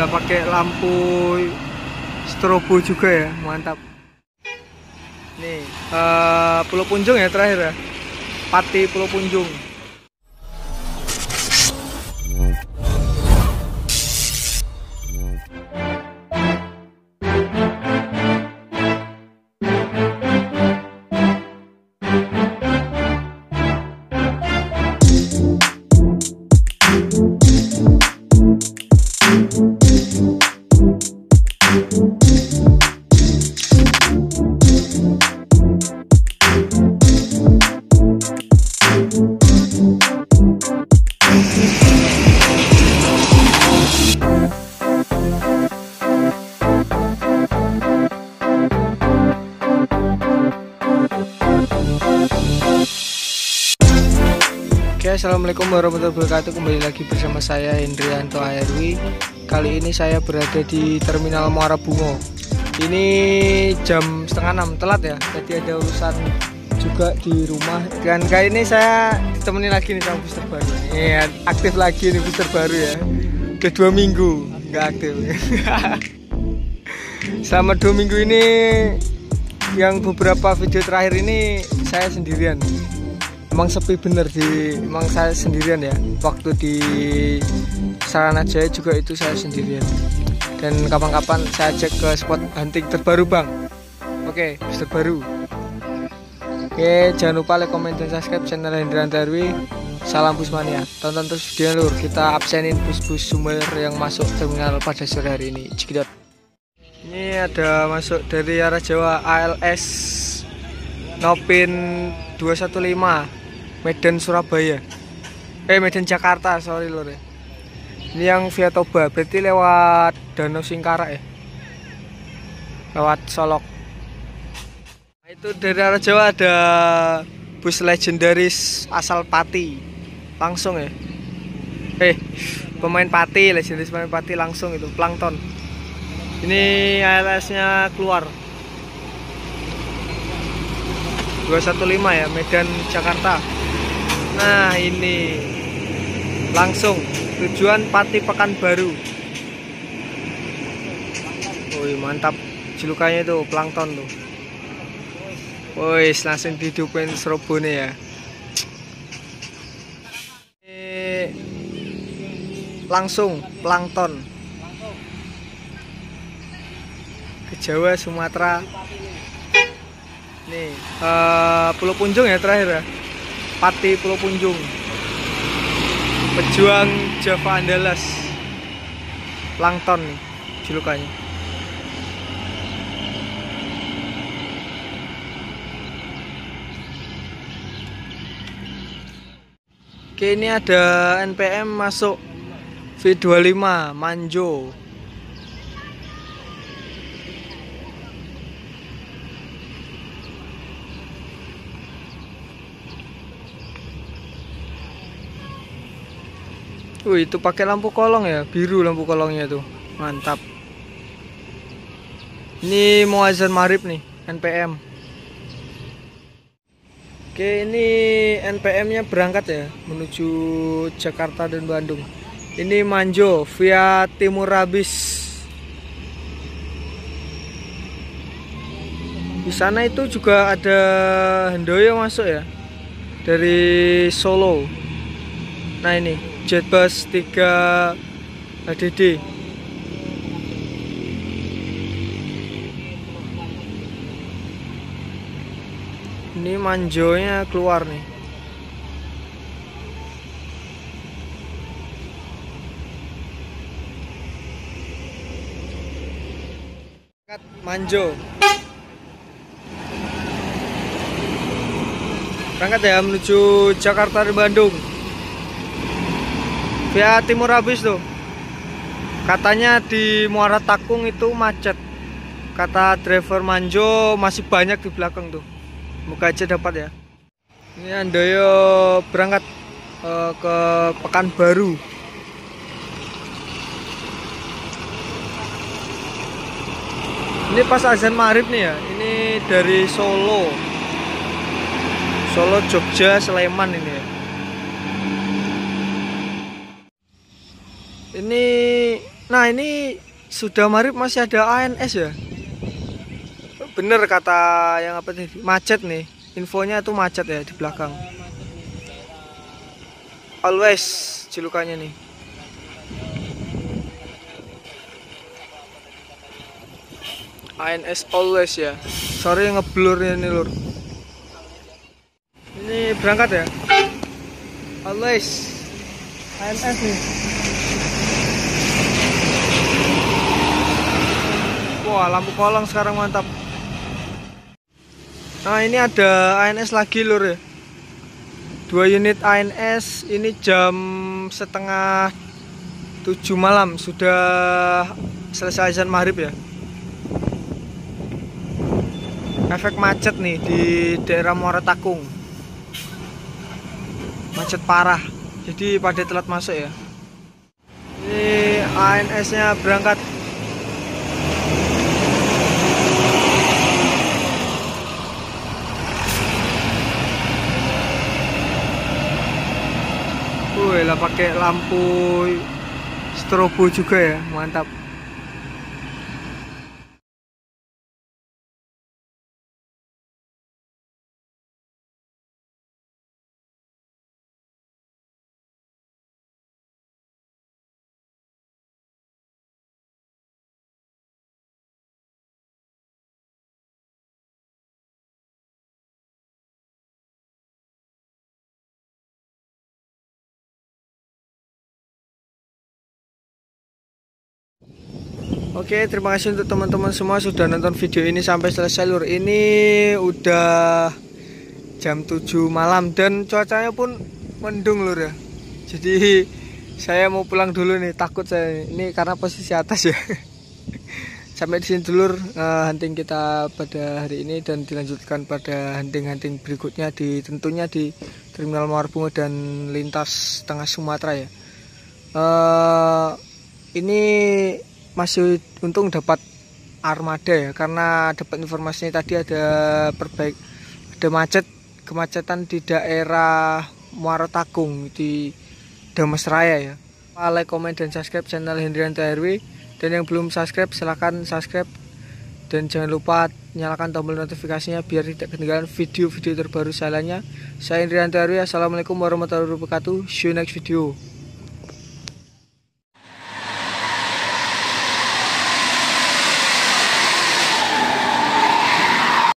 Alhamdulillah pakai lampu strobo juga ya, mantap. Nih, Pulau Punjung ya terakhir ya. Pati Pulau Punjung. Oke, assalamualaikum warahmatullahi wabarakatuh. Kembali lagi bersama saya Hendrianto ARW. Kali ini saya berada di Terminal Muara Bungo. Ini jam setengah 6, telat ya. Tadi ada urusan juga di rumah. Dan kali ini saya ditemani lagi nih sama booster baru. Iya, aktif lagi nih booster baru ya. Udah 2 minggu nggak aktif. Selama 2 minggu ini, yang beberapa video terakhir ini saya sendirian. Emang sepi bener emang saya sendirian ya. Waktu di Sarana Jaya juga itu saya sendirian. Dan kapan-kapan saya cek ke spot hunting terbaru bang. Oke, terbaru. Oke, jangan lupa like, comment, dan subscribe channel Hendrianto ARW. Salam Busmania. Tonton terus video lur. Kita absenin bus-bus Sumber yang masuk terminal pada sore hari ini. Cikidot. Ini ada masuk dari arah Jawa ALS Nopin 215 Medan Surabaya, Medan Jakarta, sorry lor ya. Ini yang via Toba, berarti lewat Danau Singkarak ya, lewat Solok. Nah, itu dari arah Jawa ada bus legendaris asal Pati, langsung ya. Pemain Pati, legendaris pemain Pati langsung itu, Plankton. Ini ALS-nya keluar 215 ya, Medan Jakarta. Nah ini langsung tujuan Pati Pekanbaru. Woi mantap, julukannya itu Plankton tuh. Woi langsung dihidupin serobone ya. Langsung Plankton ke Jawa, Sumatera. Nih, Pulau Punjung ya terakhir ya. Pati Pulau Punjung. Pejuang Java Andalas. Plankton nih julukannya. Oke, ini ada NPM masuk V25 Manjo. Wih, itu pakai lampu kolong ya, biru lampu kolongnya tuh, mantap. Ini mau azan maghrib nih, NPM. Oke, ini NPM-nya berangkat ya, menuju Jakarta dan Bandung. Ini Manjo via Timur Rabis. Di sana itu juga ada Handoyo masuk ya, dari Solo. Nah ini Jetbus 3 HDD. Ini Manjonya keluar nih. Manjo berangkat ya menuju Jakarta dan Bandung via Timur Rabis tuh. Katanya di Muara Takung itu macet. Kata driver Manjo masih banyak di belakang tuh. Moga aja dapat ya. Ini Handoyo berangkat ke Pekanbaru. Ini pas azan maghrib nih ya. Ini dari Solo, Jogja, Sleman ini ya. Ini Nah ini sudah maghrib masih ada ANS ya. Bener kata yang apa nih, macet nih. Infonya itu macet ya di belakang. Always julukannya nih. ANS always ya. Sorry ngeblur ini lur. Ini berangkat ya. Always ANS nih. Wah lampu kolong sekarang mantap. Nah ini ada ANS lagi lur ya. 2 unit ANS ini jam setengah 7 malam. Sudah selesai azan maghrib ya. Efek macet nih di daerah Muara Takung. Macet parah. Jadi pada telat masuk ya. Ini ANS nya berangkat. Wih lah pakai lampu strobo juga ya, mantap. Oke, terima kasih untuk teman-teman semua sudah nonton video ini sampai selesai lur. Ini udah jam 7 malam dan cuacanya pun mendung lur ya. Jadi saya mau pulang dulu nih, takut saya ini karena posisi atas ya. Sampai di sini dulu hunting kita pada hari ini dan dilanjutkan pada hunting-hunting berikutnya tentunya di Terminal Mawar Bungo dan lintas tengah Sumatera ya. Ini masih untung dapat armada ya, karena dapat informasinya tadi ada kemacetan di daerah Muara Takung di Damas Raya ya. Like, komen, dan subscribe channel Hendrianto RW, dan yang belum subscribe silahkan subscribe dan jangan lupa nyalakan tombol notifikasinya biar tidak ketinggalan video-video terbaru saya lainnya. Saya Hendrianto RW, assalamualaikum warahmatullahi wabarakatuh. See you next video.